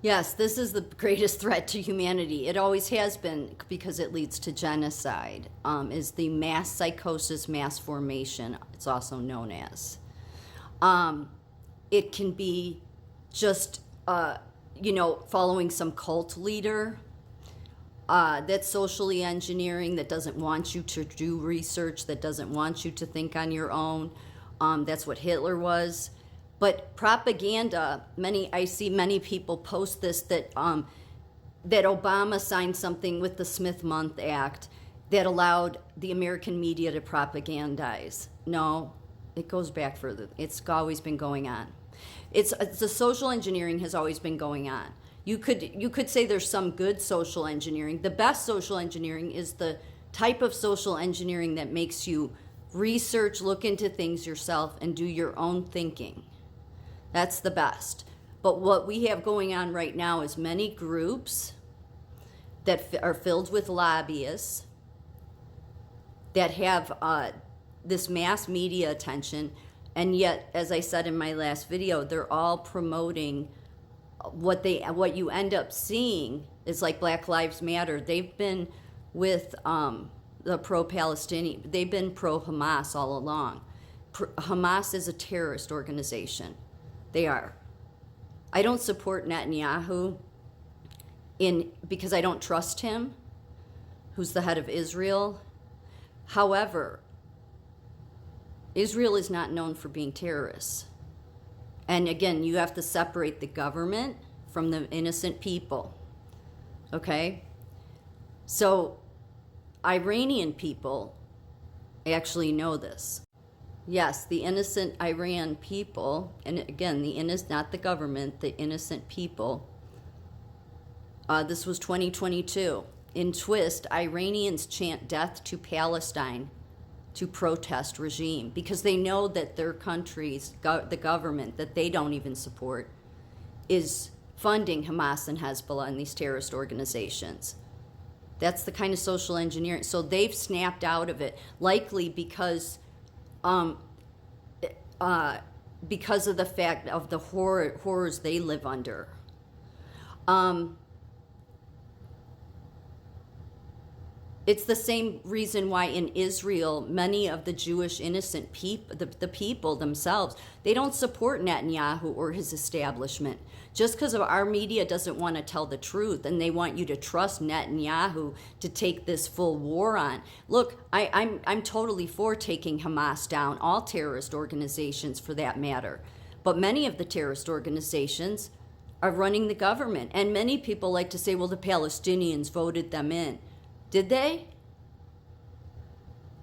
Yes, this is the greatest threat to humanity. It always has been because it leads to genocide, is the mass psychosis, mass formation, it's also known as. Um, it can be just, following some cult leader that's socially engineering, that doesn't want you to do research, that doesn't want you to think on your own. That's what Hitler was. But propaganda, I see many people post this, that Obama signed something with the Smith-Mundt Act that allowed the American media to propagandize. No, it goes back further. It's always been going on. It's the social engineering has always been going on. You could say there's some good social engineering. The best social engineering is the type of social engineering that makes you research, look into things yourself, and do your own thinking. That's the best. But what we have going on right now is many groups that are filled with lobbyists that have this mass media attention, and yet, as I said in my last video, they're all promoting what you end up seeing is like Black Lives Matter. They've been with the pro-Palestinian, they've been pro-Hamas all along. Hamas is a terrorist organization. They are. I don't support Netanyahu because I don't trust him, who's the head of Israel. However, Israel is not known for being terrorists. And again, you have to separate the government from the innocent people. Okay? So, Iranian people actually know this. Yes, the innocent Iran people, and again, not the government, the innocent people. This was 2022. In Twist, Iranians chant death to Palestine to protest regime because they know that their countries, the government that they don't even support, is funding Hamas and Hezbollah and these terrorist organizations. That's the kind of social engineering. So they've snapped out of it, likely because of the fact of the horrors they live under. It's the same reason why in Israel, many of the Jewish innocent people, the people themselves, they don't support Netanyahu or his establishment. Just because of our media doesn't want to tell the truth and they want you to trust Netanyahu to take this full war on. Look, I'm totally for taking Hamas down, all terrorist organizations for that matter. But many of the terrorist organizations are running the government. And many people like to say, well, the Palestinians voted them in. Did they?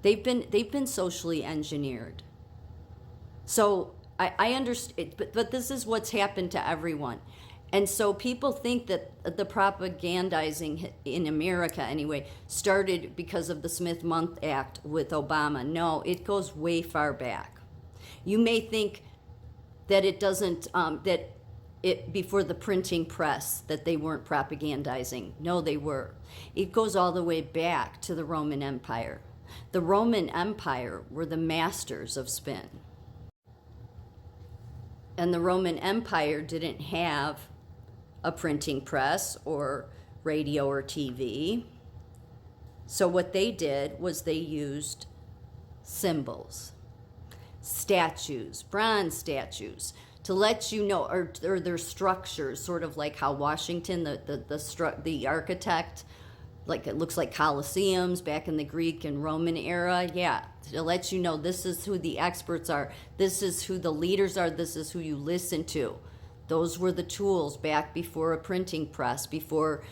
They've been socially engineered. So I understand, but this is what's happened to everyone. And so people think that the propagandizing in America anyway started because of the Smith-Mundt Act with Obama. No, it goes way far back. You may think that it doesn't, before the printing press, that they weren't propagandizing. No, they were. It goes all the way back to the Roman Empire. The Roman Empire were the masters of spin. And the Roman Empire didn't have a printing press or radio or TV. So what they did was they used symbols, statues, bronze statues, to let you know, or their structures, sort of like how Washington, the architect, like it looks like Colosseums back in the Greek and Roman era. Yeah, to let you know this is who the experts are, this is who the leaders are, this is who you listen to. Those were the tools back before a printing press, before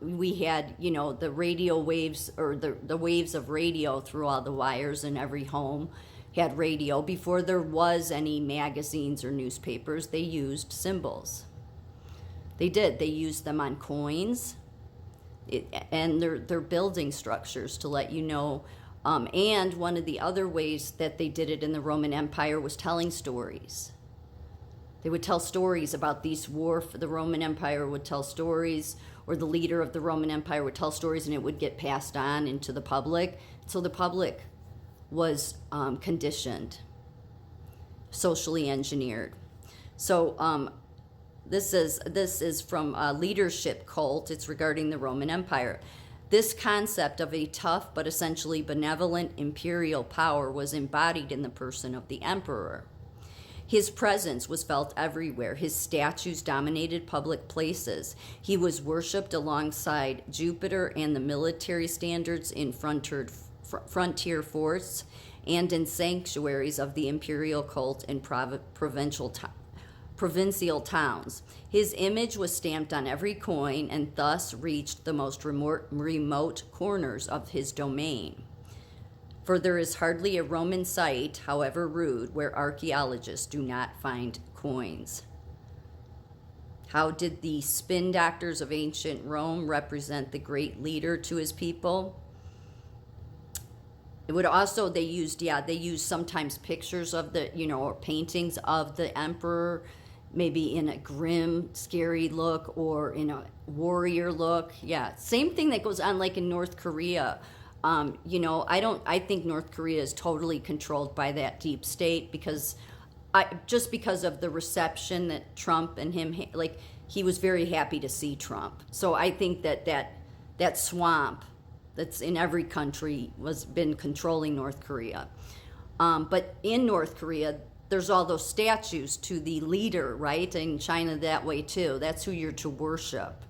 we had, the radio waves, or the waves of radio through all the wires in every home. Had radio. Before there was any magazines or newspapers, they used symbols. They did. They used them on coins and their building structures to let you know. And one of the other ways that they did it in the Roman Empire was telling stories. They would tell stories about these wars. The Roman Empire would tell stories, or the leader of the Roman Empire would tell stories, and it would get passed on into the public. So the public was conditioned, socially engineered. So This is from a leadership cult. It's regarding the Roman Empire. This concept of a tough but essentially benevolent imperial power was embodied in the person of the emperor. His presence was felt everywhere. His statues dominated public places. He was worshipped alongside Jupiter and the military standards in frontier forts and in sanctuaries of the imperial cult in provincial towns. His image was stamped on every coin and thus reached the most remote corners of his domain. For there is hardly a Roman site, however rude, where archaeologists do not find coins. How did the spin doctors of ancient Rome represent the great leader to his people? It would also, they used sometimes pictures of or paintings of the emperor, maybe in a grim, scary look or in a warrior look. Yeah, same thing that goes on like in North Korea. I think North Korea is totally controlled by that deep state because of the reception that Trump and him, like he was very happy to see Trump. So I think that swamp that's in every country was been controlling North Korea. But in North Korea, there's all those statues to the leader, right? In China that way too. That's who you're to worship.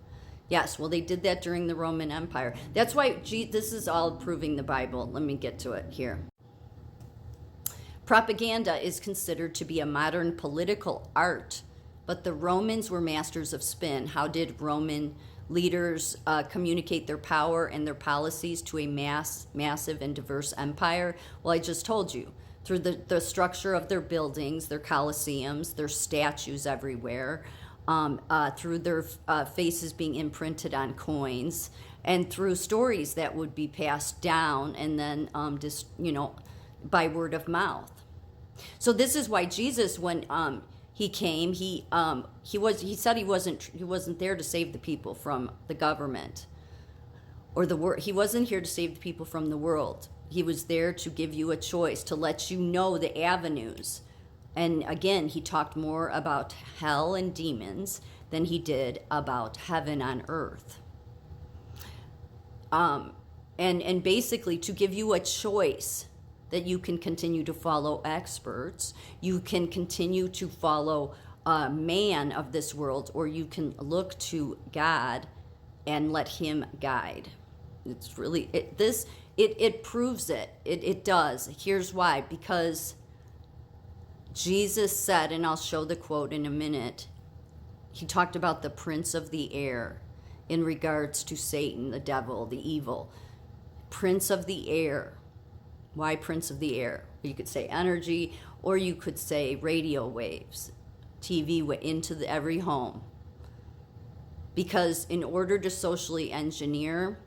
Yes, well, they did that during the Roman Empire. That's why, this is all proving the Bible. Let me get to it here. Propaganda is considered to be a modern political art, but the Romans were masters of spin. How did Roman leaders communicate their power and their policies to a massive and diverse empire? Well, I just told you. Through the structure of their buildings, their colosseums, their statues everywhere, through their faces being imprinted on coins, and through stories that would be passed down and then by word of mouth. So this is why Jesus, when he came, he said he wasn't there to save the people from the government or the world. He wasn't here to save the people from the world. He was there to give you a choice, to let you know the avenues. And again, he talked more about hell and demons than he did about heaven on earth. And basically to give you a choice that you can continue to follow experts, you can continue to follow a man of this world, or you can look to God and let him guide. It's really, it proves it. It does. Here's why. Because Jesus said, and I'll show the quote in a minute, he talked about the prince of the air in regards to Satan, the devil, the evil. Prince of the air. Why prince of the air? You could say energy, or you could say radio waves, TV into every home. Because in order to socially engineer,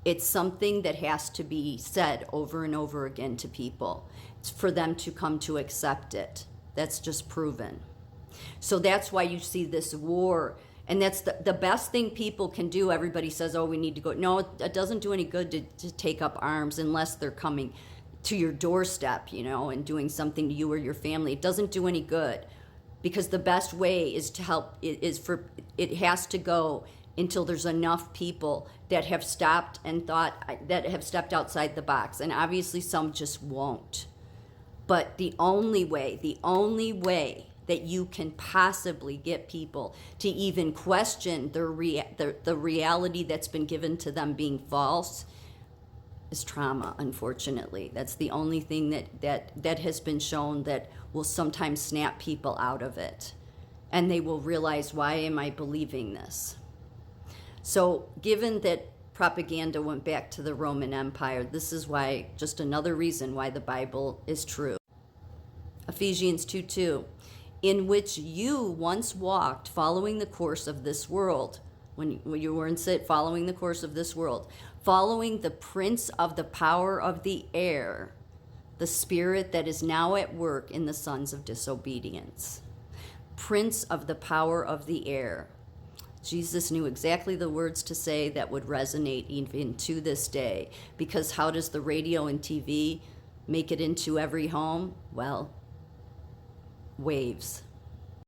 it's something that has to be said over and over again to people. It's for them to come to accept it. That's just proven. So that's why you see this war. And that's the best thing people can do. Everybody says, oh, we need to go. No, it doesn't do any good to take up arms unless they're coming to your doorstep, and doing something to you or your family. It doesn't do any good. Because the best way is to help, it has to go until there's enough people that have stopped and that have stepped outside the box. And obviously some just won't. But the only way that you can possibly get people to even question the reality that's been given to them being false is trauma, unfortunately. That's the only thing that has been shown that will sometimes snap people out of it. And they will realize, why am I believing this? So given that propaganda went back to the Roman Empire, this is why, just another reason why the Bible is true. Ephesians 2:2, in which you once walked following the course of this world. When you were in sin, following the course of this world, following the prince of the power of the air, the spirit that is now at work in the sons of disobedience. Prince of the power of the air. Jesus knew exactly the words to say that would resonate even to this day. Because how does the radio and TV make it into every home? Well, waves.